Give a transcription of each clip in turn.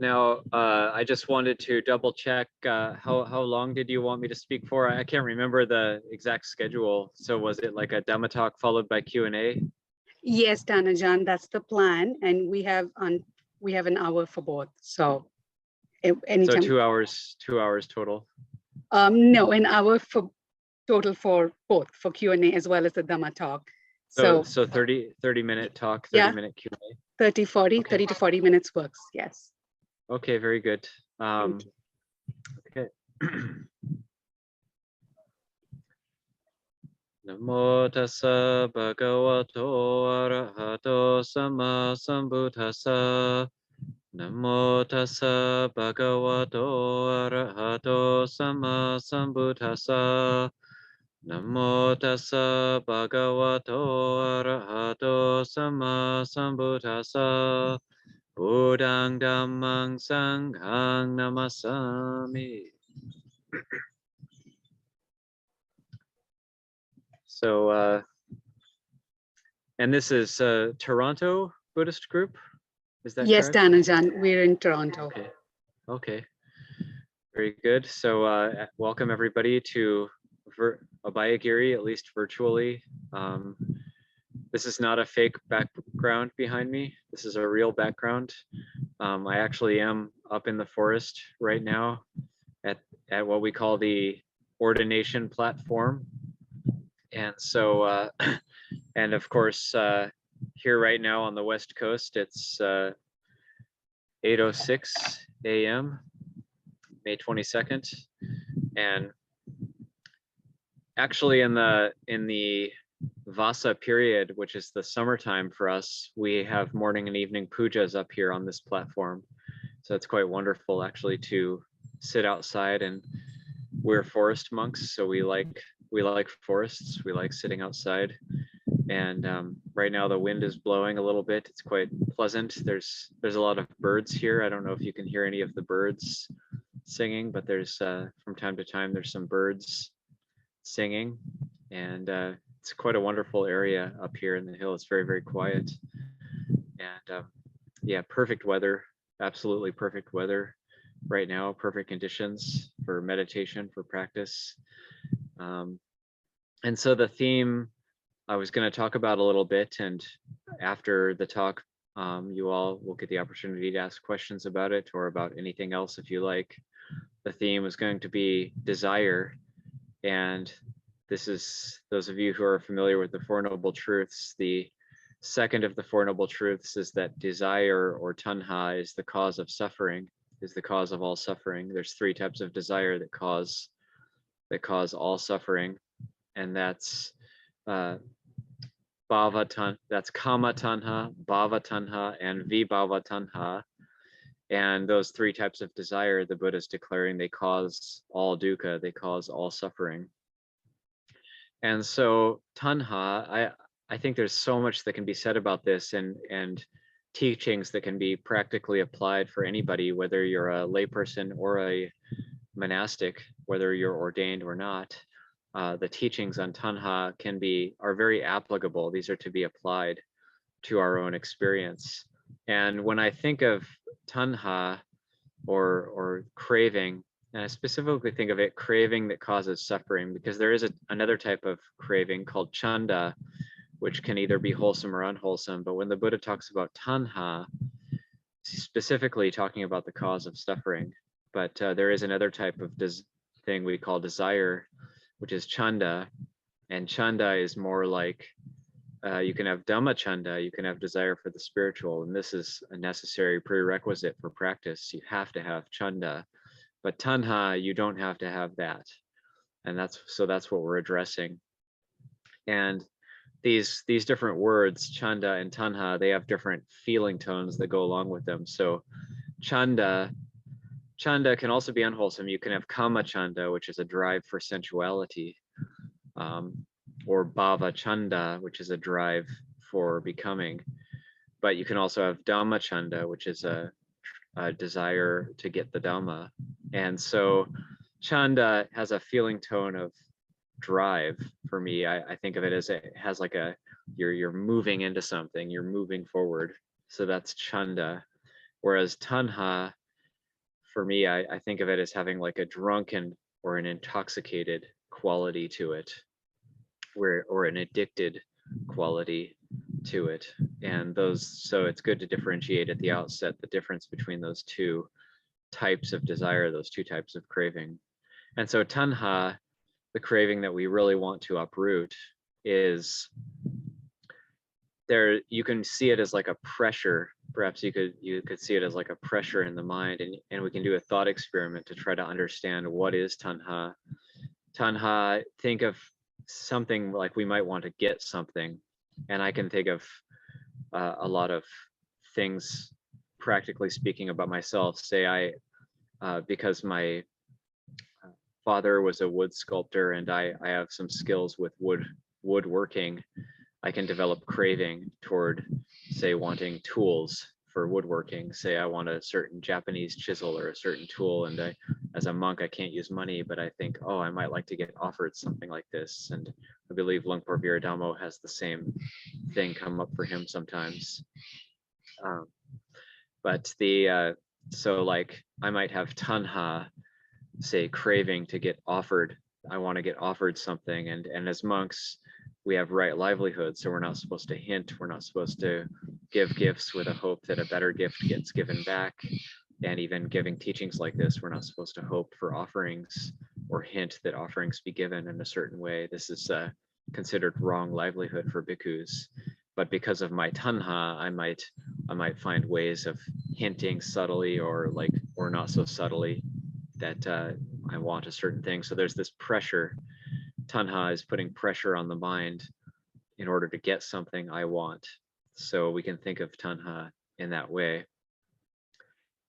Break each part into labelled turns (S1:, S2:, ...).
S1: Now, I just wanted to double check, how long did you want me to speak for? I can't remember the exact schedule. So was it like a Dhamma talk followed by Q&A?
S2: Yes, Ajahn, that's the plan. And we have an hour for both. So anytime.
S1: So 2 hours total?
S2: No, an hour for total for both, for Q&A as well as the Dhamma talk.
S1: So 30-minute talk, 30-minute Q&A?
S2: 30
S1: Okay.
S2: to 40 minutes works, yes.
S1: Okay, very good. Okay. Namo tassa bhagavato arahato sama sambuddhassa. Namo tassa bhagavato arahato sama sambuddhassa. Namo tassa bhagavato arahato sama sambuddhassa. Buddhang dhammang sanghang namasami. So, and this is Toronto Buddhist group, is that
S2: yes,
S1: correct?
S2: Yes, Ajahn, we're in Toronto.
S1: Okay, very good. So welcome everybody to Abhayagiri, at least virtually. This is not a fake background behind me. This is a real background. I actually am up in the forest right now at what we call the ordination platform. And so, and of course, here right now on the West Coast, it's 8:06 a.m., May 22nd. And actually in the Vasa period, which is the summertime for us, we have morning and evening pujas up here on this platform. So it's quite wonderful actually to sit outside, and we're forest monks, so we like forests, we like sitting outside. And right now the wind is blowing a little bit. It's quite pleasant. There's a lot of birds here. I don't know if you can hear any of the birds singing, but there's from time to time there's some birds singing, and it's quite a wonderful area up here in the hill. It's very, very quiet, and yeah, perfect weather, absolutely perfect weather right now, perfect conditions for meditation, for practice. And so the theme I was going to talk about a little bit, and after the talk, you all will get the opportunity to ask questions about it or about anything else if you like. The theme is going to be desire, and this is, those of you who are familiar with the Four Noble Truths, the second of the Four Noble Truths is that desire, or tanha, is the cause of suffering, is the cause of all suffering. There's three types of desire that cause all suffering, and that's bhava tanha, that's kama tanha, bhava tanha, and vibhava tanha. And those three types of desire, the Buddha is declaring, they cause all dukkha, they cause all suffering. And so tanha, I think there's so much that can be said about this, and teachings that can be practically applied for anybody, whether you're a layperson or a monastic, whether you're ordained or not. The teachings on tanha are very applicable. These are to be applied to our own experience. And when I think of tanha, or craving, and I specifically think of it craving that causes suffering, because there is another type of craving called chanda, which can either be wholesome or unwholesome. But when the Buddha talks about tanha, he's specifically talking about the cause of suffering. But there is another type of thing we call desire, which is chanda. And chanda is more like, you can have Dhamma chanda, you can have desire for the spiritual, and this is a necessary prerequisite for practice. You have to have chanda, but tanha, you don't have to have that. And that's what we're addressing. And these different words, chanda and tanha, they have different feeling tones that go along with them. So chanda can also be unwholesome. You can have kama chanda, which is a drive for sensuality, or bhava chanda, which is a drive for becoming. But you can also have dhamma chanda, which is a desire to get the Dhamma. And so chanda has a feeling tone of drive for me. I think of it as it has like you're moving into something, you're moving forward. So that's chanda. Whereas tanha for me, I think of it as having like a drunken or an intoxicated quality to it, or an addicted quality to it. And so it's good to differentiate at the outset the difference between those two types of desire, those two types of craving. And so tanha, the craving that we really want to uproot, is there. You can see it as like a pressure. Perhaps you could see it as like a pressure in the mind, and we can do a thought experiment to try to understand what is tanha. Tanha, think of something like we might want to get something, and I can think of a lot of things, practically speaking, about myself. Say because my father was a wood sculptor and I have some skills with woodworking, I can develop craving toward, say, wanting tools for woodworking. Say I want a certain Japanese chisel or a certain tool, and as a monk, I can't use money, but I think, oh, I might like to get offered something like this. And I believe Lungpo Viradamo has the same thing come up for him sometimes. But so like I might have tanha, say, craving to get offered. I want to get offered something, and as monks, we have right livelihood, so we're not supposed to hint. We're not supposed to give gifts with a hope that a better gift gets given back. And even giving teachings like this, we're not supposed to hope for offerings or hint that offerings be given in a certain way. This is considered wrong livelihood for bhikkhus. But because of my tanha, I might find ways of hinting subtly or not so subtly that I want a certain thing. So there's this pressure. Tanha is putting pressure on the mind in order to get something I want. So we can think of tanha in that way.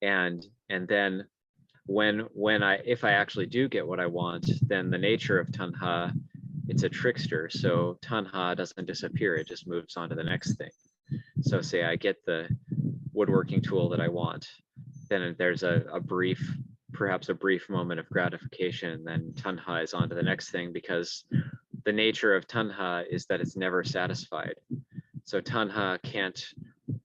S1: And then if I actually do get what I want, then the nature of tanha, it's a trickster. So tanha doesn't disappear, it just moves on to the next thing. So say I get the woodworking tool that I want, then there's perhaps a brief moment of gratification, then tanha is on to the next thing, because the nature of tanha is that it's never satisfied. So tanha can't,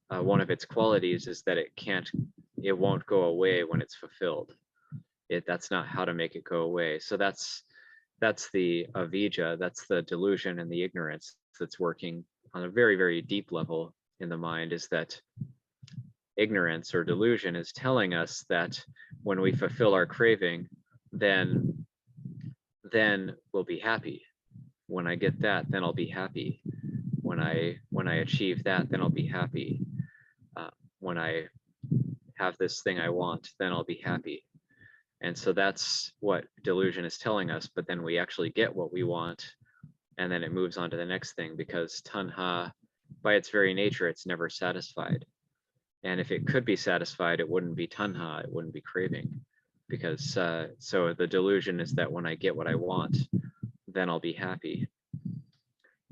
S1: one of its qualities is that it won't go away when it's fulfilled. That's not how to make it go away. So that's the avijja, that's the delusion and the ignorance that's working on a very, very deep level in the mind, is that ignorance or delusion is telling us that when we fulfill our craving, then we'll be happy. When I get that, then I'll be happy. When I achieve that, then I'll be happy. When I have this thing I want, then I'll be happy. And so that's what delusion is telling us. But then we actually get what we want, and then it moves on to the next thing, because tanha, by its very nature, it's never satisfied. And if it could be satisfied, it wouldn't be tanha, it wouldn't be craving. Because so the delusion is that when I get what I want, then I'll be happy.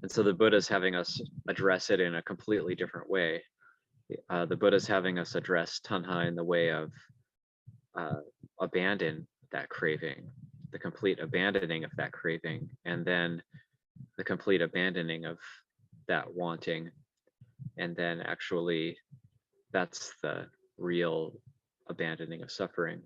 S1: And so the Buddha's having us address it in a completely different way. The Buddha's having us address tanha in the way of abandon that craving, the complete abandoning of that craving, and then the complete abandoning of that wanting. And then actually, that's the real abandoning of suffering.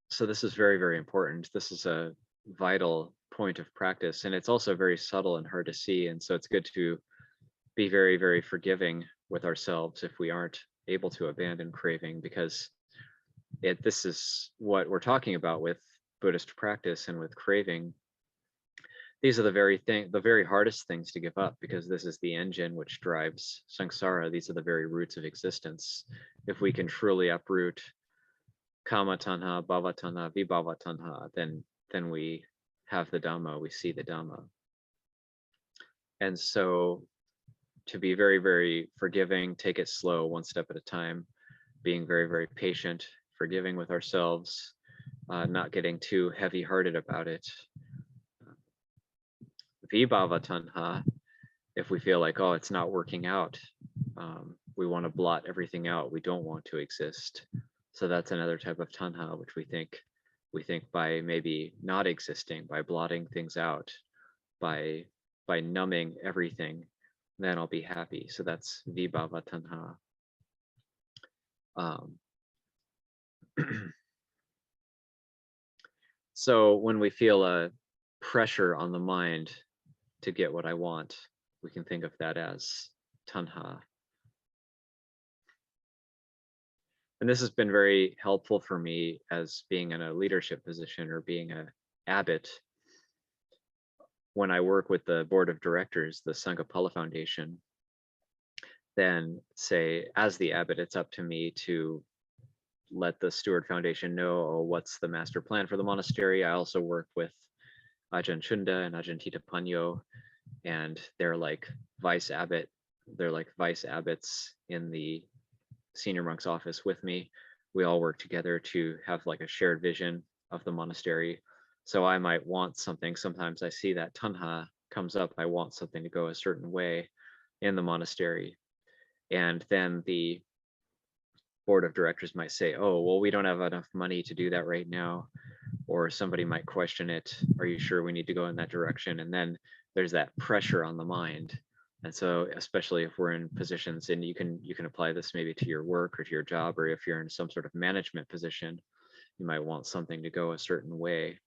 S1: So this is very, very important. This is a vital point of practice, and it's also very subtle and hard to see. And so it's good to be very, very forgiving with ourselves if we aren't able to abandon craving, because this is what we're talking about with Buddhist practice and with craving. These are the very hardest things to give up, because this is the engine which drives samsara. These are the very roots of existence. If we can truly uproot kama tanha, bhava tanha, vibhava tanha, then we have the Dhamma, we see the Dhamma. And so to be very, very forgiving, take it slow, one step at a time, being very, very patient, forgiving with ourselves, not getting too heavy-hearted about it. Vibhava tanha, if we feel like, oh, it's not working out, we want to blot everything out, we don't want to exist. So that's another type of tanha, which we think by maybe not existing, by blotting things out, by numbing everything, then I'll be happy. So that's vibhava tanha. So when we feel a pressure on the mind to get what I want, we can think of that as tanha. And this has been very helpful for me as being in a leadership position or being a abbot. When I work with the board of directors, the Sangha Foundation, then say, as the abbot, it's up to me to let the Steward Foundation know, oh, what's the master plan for the monastery. I also work with Ajahn Chunda and Ajahn Tita Panyo, and they're like vice abbot. They're like vice abbots in the senior monk's office with me. We all work together to have like a shared vision of the monastery. So I might want something. Sometimes I see that tanha comes up. I want something to go a certain way in the monastery. And then the board of directors might say, oh, well, we don't have enough money to do that right now. Or somebody might question it. Are you sure we need to go in that direction? And then there's that pressure on the mind. And so especially if we're in positions, and you can apply this maybe to your work or to your job, or if you're in some sort of management position, you might want something to go a certain way.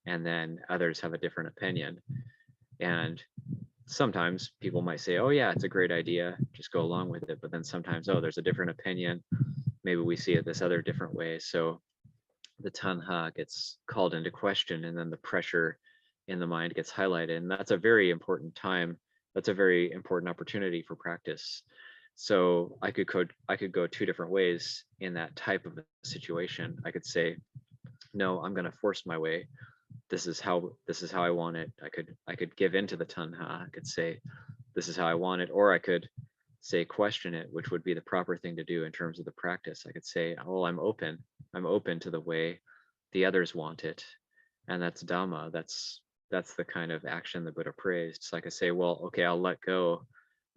S1: And then others have a different opinion. And sometimes people might say, oh yeah, it's a great idea, just go along with it. But then sometimes, oh, there's a different opinion. Maybe we see it this other different way. So the tanha gets called into question, and then the pressure in the mind gets highlighted. And that's a very important time. That's a very important opportunity for practice. So I could go two different ways in that type of a situation. I could say, no, I'm going to force my way. This is how I want it. I could give into the tanha. I could say, this is how I want it. Or I could say, question it, which would be the proper thing to do in terms of the practice. I could say, oh, I'm open to the way the others want it. And that's Dhamma. That's the kind of action the Buddha praised. So I could say, well, okay, I'll let go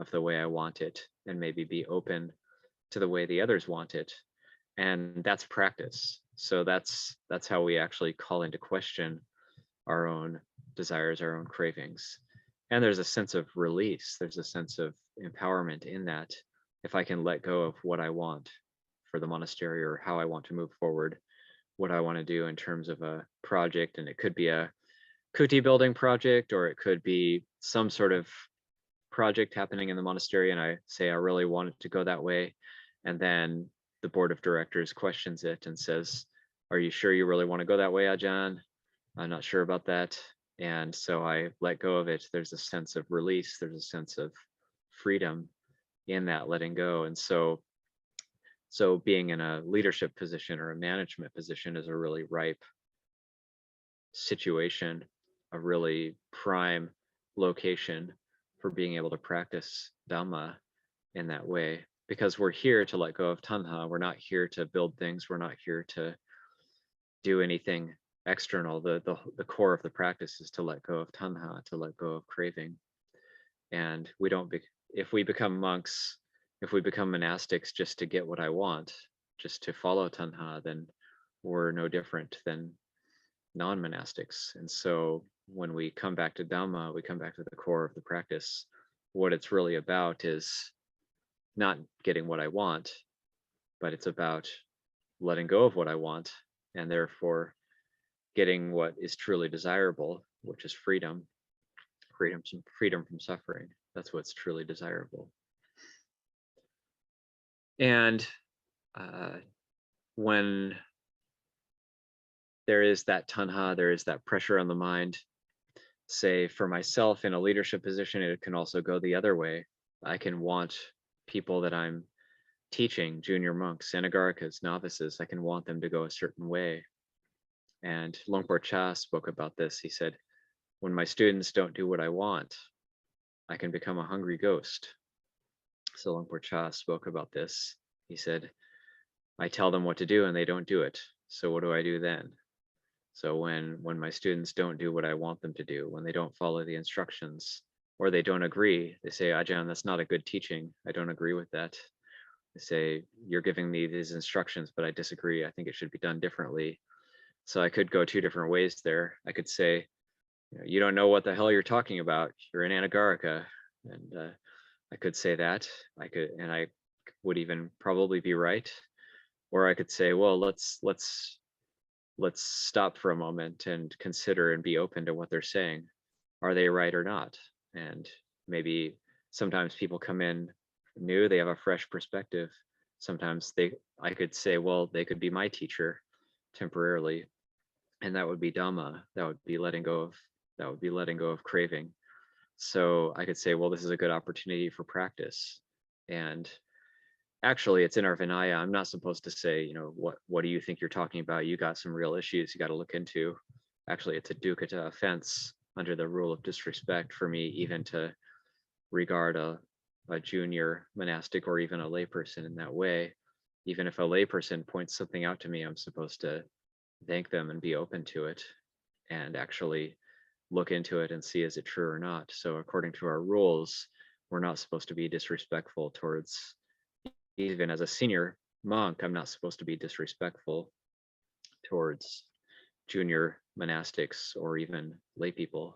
S1: of the way I want it and maybe be open to the way the others want it. And that's practice. So that's how we actually call into question our own desires, our own cravings. And there's a sense of release. There's a sense of empowerment in that. If I can let go of what I want for the monastery or how I want to move forward, what I want to do in terms of a project, and it could be a kuti building project, or it could be some sort of project happening in the monastery, and I say I really want it to go that way, and then the board of directors questions it and says, are you sure you really want to go that way, Ajahn? I'm not sure about that. And so I let go of it. There's a sense of release. There's a sense of freedom in that letting go. And so being in a leadership position or a management position is a really ripe situation, a really prime location for being able to practice Dhamma in that way. Because we're here to let go of tanha. We're not here to build things. We're not here to do anything external. The core of the practice is to let go of tanha, to let go of craving. And we don't if we become monks, if we become monastics just to get what I want, just to follow tanha, then we're no different than non-monastics. And so when we come back to Dhamma, we come back to the core of the practice. What it's really about is not getting what I want, but it's about letting go of what I want, and therefore getting what is truly desirable, which is freedom from suffering. That's what's truly desirable. And when there is that tanha, there is that pressure on the mind, say for myself in a leadership position, it can also go the other way. I can want people that I'm teaching, junior monks, anagarikas, novices, I can want them to go a certain way. And Longpo Cha spoke about this. He said, when my students don't do what I want, I can become a hungry ghost. So Longpo Cha spoke about this. He said, I tell them what to do and they don't do it. So what do I do then? So when my students don't do what I want them to do, when they don't follow the instructions, or they don't agree, they say, Ajahn, that's not a good teaching. I don't agree with that. They say, you're giving me these instructions, but I disagree. I think it should be done differently. So I could go two different ways there. I could say, you don't know what the hell you're talking about. You're an anagarika. And I could say that. I would even probably be right. Or I could say, well, let's stop for a moment and consider and be open to what they're saying. Are they right or not? And maybe sometimes people come in new, they have a fresh perspective. Sometimes I could say, well, they could be my teacher temporarily, and that would be Dhamma. That would be letting go of craving. So I could say, well, this is a good opportunity for practice. And actually, it's in our Vinaya. I'm not supposed to say, what do you think you're talking about? You got some real issues you got to look into. Actually, it's a dukkata offense under the rule of disrespect for me even to regard a junior monastic or even a layperson in that way. Even if a layperson points something out to me, I'm supposed to thank them and be open to it and actually look into it and see, is it true or not? So according to our rules, we're not supposed to be disrespectful towards, even as a senior monk, I'm not supposed to be disrespectful towards junior monastics or even lay people.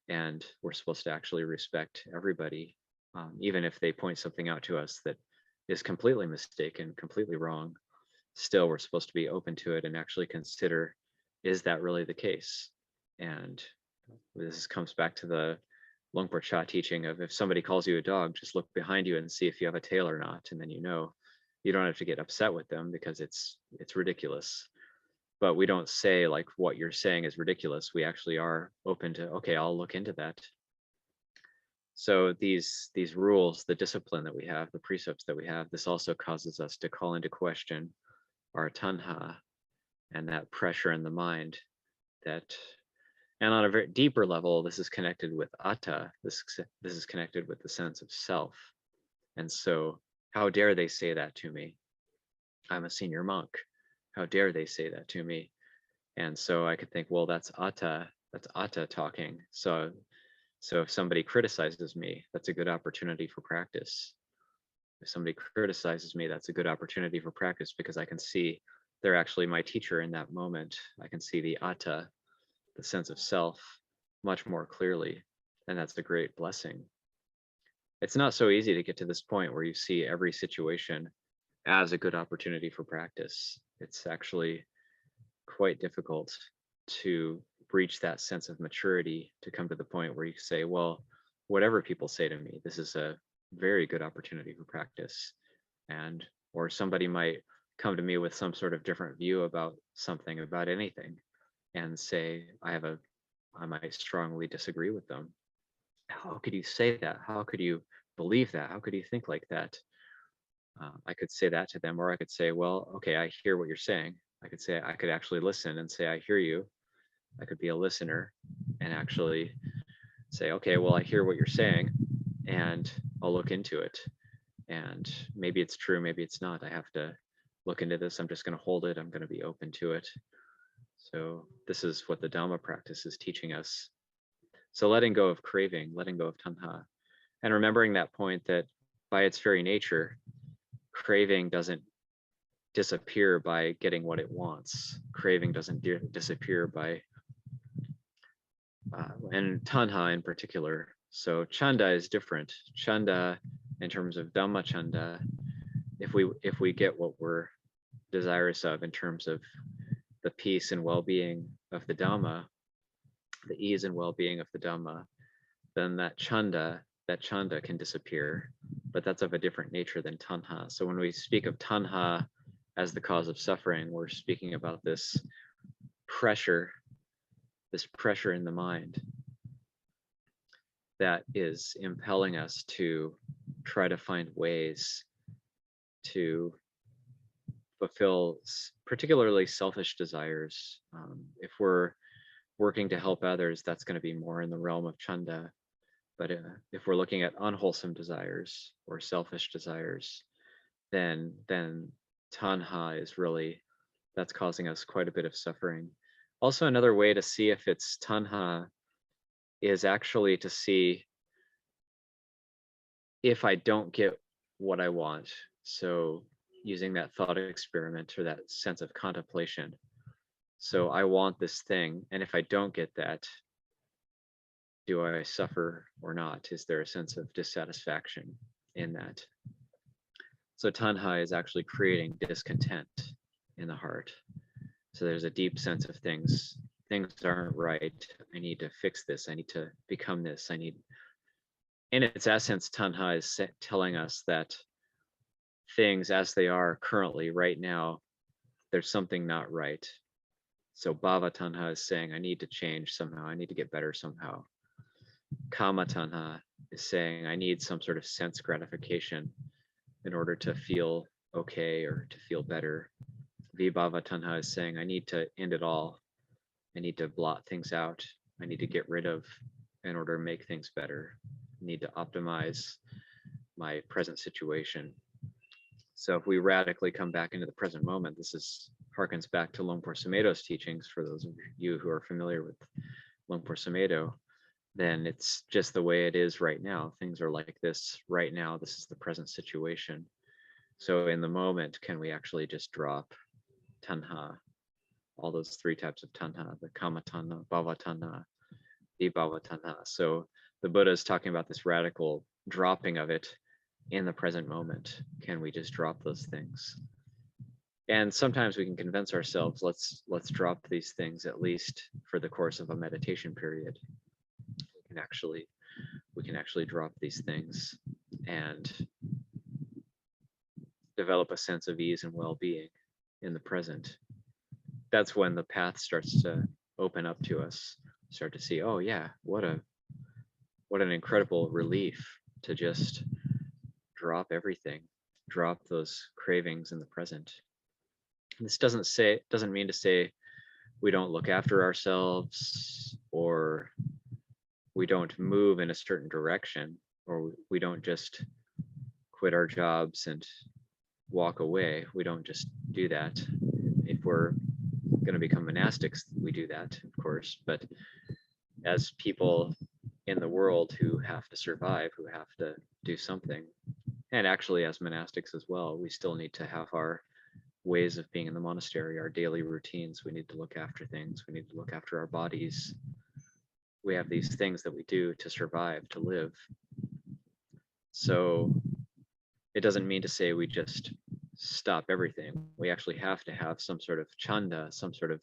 S1: And we're supposed to actually respect everybody, even if they point something out to us that is completely mistaken, completely wrong. Still, we're supposed to be open to it and actually consider, is that really the case? And this comes back to the Longpo Cha teaching of, if somebody calls you a dog, just look behind you and see if you have a tail or not, and then you don't have to get upset with them because it's ridiculous. But we don't say like what you're saying is ridiculous. We actually are open to, okay, I'll look into that. So these rules, the discipline that we have, the precepts that we have, this also causes us to call into question our tanha and that pressure in the mind. And on a very deeper level, this is connected with atta. This is connected with the sense of self. And so, how dare they say that to me? I'm a senior monk. How dare they say that to me? And so I could think, well, that's atta talking. So if somebody criticizes me, that's a good opportunity for practice. If somebody criticizes me, that's a good opportunity for practice because I can see they're actually my teacher in that moment. I can see the atta, the sense of self, much more clearly. And that's a great blessing. It's not so easy to get to this point where you see every situation as a good opportunity for practice. It's actually quite difficult to reach that sense of maturity to come to the point where you say, well, whatever people say to me, this is a very good opportunity for practice. Or somebody might come to me with some sort of different view about something, about anything, and say, I might strongly disagree with them. How could you say that? How could you believe that? How could you think like that? I could say that to them, or I could say, well, okay, I hear what you're saying. I could actually listen and say, I hear you. I could be a listener and actually say, okay, well, I hear what you're saying and I'll look into it. And maybe it's true, maybe it's not. I have to look into this. I'm just going to hold it. I'm going to be open to it. So this is what the Dhamma practice is teaching us. So letting go of craving, letting go of tanha, and remembering that point that by its very nature, craving doesn't disappear by getting what it wants. Craving doesn't disappear by, and tanha in particular. So chanda is different. Chanda, in terms of Dhamma chanda, if we get what we're desirous of in terms of the peace and well-being of the Dhamma, the ease and well-being of the Dhamma, then that chanda can disappear, but that's of a different nature than tanha. So when we speak of tanha as the cause of suffering, we're speaking about this pressure in the mind that is impelling us to try to find ways to fulfill particularly selfish desires. If we're working to help others, that's going to be more in the realm of chanda. But if we're looking at unwholesome desires or selfish desires, then tanha is really, that's causing us quite a bit of suffering. Also, another way to see if it's tanha is actually to see if I don't get what I want. So using that thought experiment or that sense of contemplation. So I want this thing, and if I don't get that, do I suffer or not? Is there a sense of dissatisfaction in that? So tanha is actually creating discontent. in the heart. So there's a deep sense of things aren't right. I need to fix this. I need to become this. In its essence, tanha is telling us that things as they are currently right now, there's something not right. So bhava tanha is saying, I need to change somehow. I need to get better somehow. Kama tanha is saying, I need some sort of sense gratification in order to feel okay or to feel better. Vibhava tanha is saying, I need to end it all. I need to blot things out. I need to get rid of in order to make things better. I need to optimize my present situation. So if we radically come back into the present moment, this harkens back to Luangpo Sumedho's teachings, for those of you who are familiar with Luangpo Sumedho, then it's just the way it is right now. Things are like this right now. This is the present situation. So in the moment, can we actually just drop tanha, all those three types of tanha, the kama tanha, bhava tanha, vibhava tanha. So the Buddha is talking about this radical dropping of it in the present moment. Can we just drop those things? And sometimes we can convince ourselves, let's drop these things at least for the course of a meditation period. We can actually drop these things and develop a sense of ease and well-being in the present. That's when the path starts to open up to us. Start to see, oh yeah, what an incredible relief to just drop everything, drop those cravings in the present. And this doesn't mean to say we don't look after ourselves, or we don't move in a certain direction, or we don't just quit our jobs and walk away. We don't just do that. If we're going to become monastics, we do that, of course. But as people in the world who have to survive, who have to do something, and actually as monastics as well, we still need to have our ways of being in the monastery, our daily routines. We need to look after things. We need to look after our bodies. We have these things that we do to survive, to live. So it doesn't mean to say we just stop everything. We actually have to have some sort of chanda, some sort of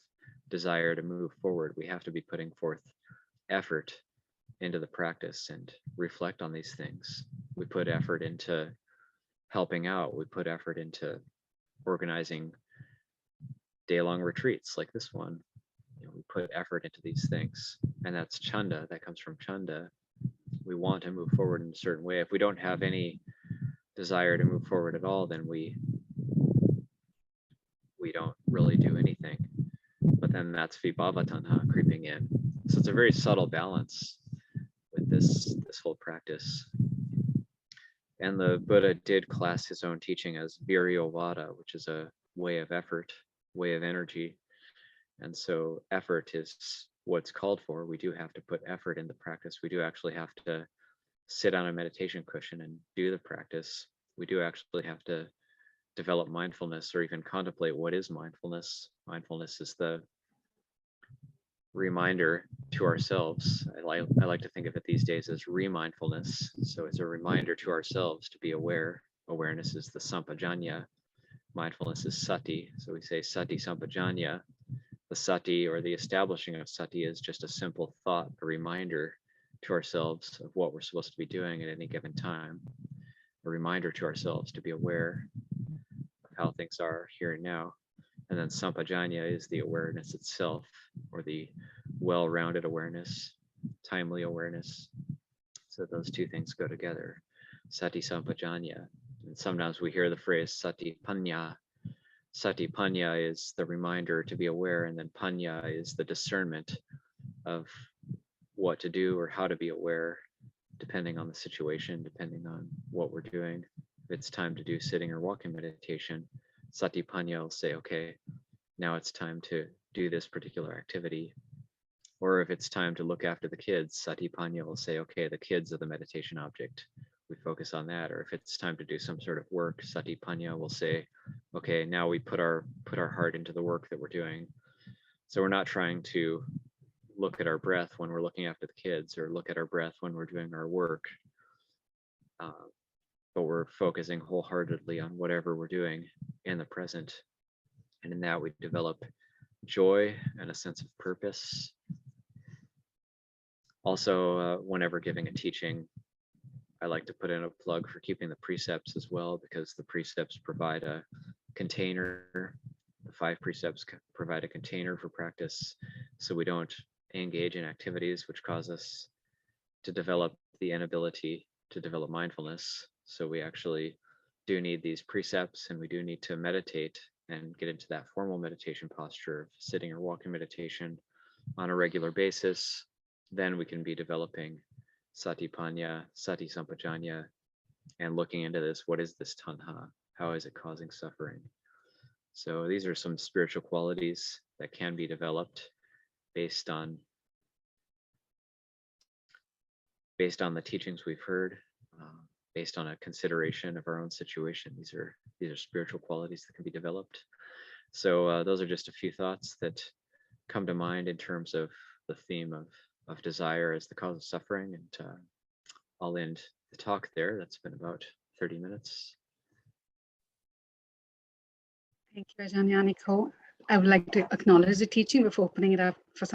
S1: desire to move forward. We have to be putting forth effort into the practice and reflect on these things. We put effort into helping out. We put effort into organizing day-long retreats like this one. We put effort into these things, and that's chanda. That comes from chanda. We want to move forward in a certain way. If we don't have any desire to move forward at all, then we don't really do anything. But then that's vibhava tanha creeping in. So it's a very subtle balance with this whole practice. And the Buddha did class his own teaching as viryovada, which is a way of effort, way of energy. And so effort is what's called for. We do have to put effort in the practice. We do actually have to sit on a meditation cushion and do the practice. We do actually have to develop mindfulness, or even contemplate what is mindfulness. Mindfulness is the reminder to ourselves. I like to think of it these days as remindfulness. So it's a reminder to ourselves to be aware. Awareness is the sampajanya. Mindfulness is sati. So we say sati sampajanya. The sati, or the establishing of sati, is just a simple thought, a reminder to ourselves of what we're supposed to be doing at any given time. A reminder to ourselves to be aware of how things are here and now. And then sampajanya is the awareness itself, or the well-rounded awareness, timely awareness. So those two things go together, sati sampajanya. And sometimes we hear the phrase sati panya. Sati panya is the reminder to be aware, and then panya is the discernment of what to do or how to be aware, depending on the situation, depending on what we're doing. If it's time to do sitting or walking meditation, sati panya will say, okay, now it's time to do this particular activity. Or if it's time to look after the kids, sati panya will say, okay, the kids are the meditation object. We focus on that. Or if it's time to do some sort of work, sati panya will say, okay, now we put our heart into the work that we're doing. So we're not trying to look at our breath when we're looking after the kids, or look at our breath when we're doing our work. But we're focusing wholeheartedly on whatever we're doing in the present. And in that we develop joy and a sense of purpose. Also, whenever giving a teaching, I like to put in a plug for keeping the precepts as well, because the precepts provide a container. The 5 precepts provide a container for practice, so we don't engage in activities which cause us to develop the inability to develop mindfulness. So we actually do need these precepts, and we do need to meditate and get into that formal meditation posture of sitting or walking meditation on a regular basis. Then we can be developing satipanya, sati sampajanya, and looking into this. What is this tanha? How is it causing suffering? So these are some spiritual qualities that can be developed based on the teachings we've heard, based on a consideration of our own situation. These are spiritual qualities that can be developed. So those are just a few thoughts that come to mind in terms of the theme of desire as the cause of suffering. And I'll end the talk there. That's been about 30 minutes.
S2: Thank you, Ajahn Ñāṇiko. I would like to acknowledge the teaching before opening it up for some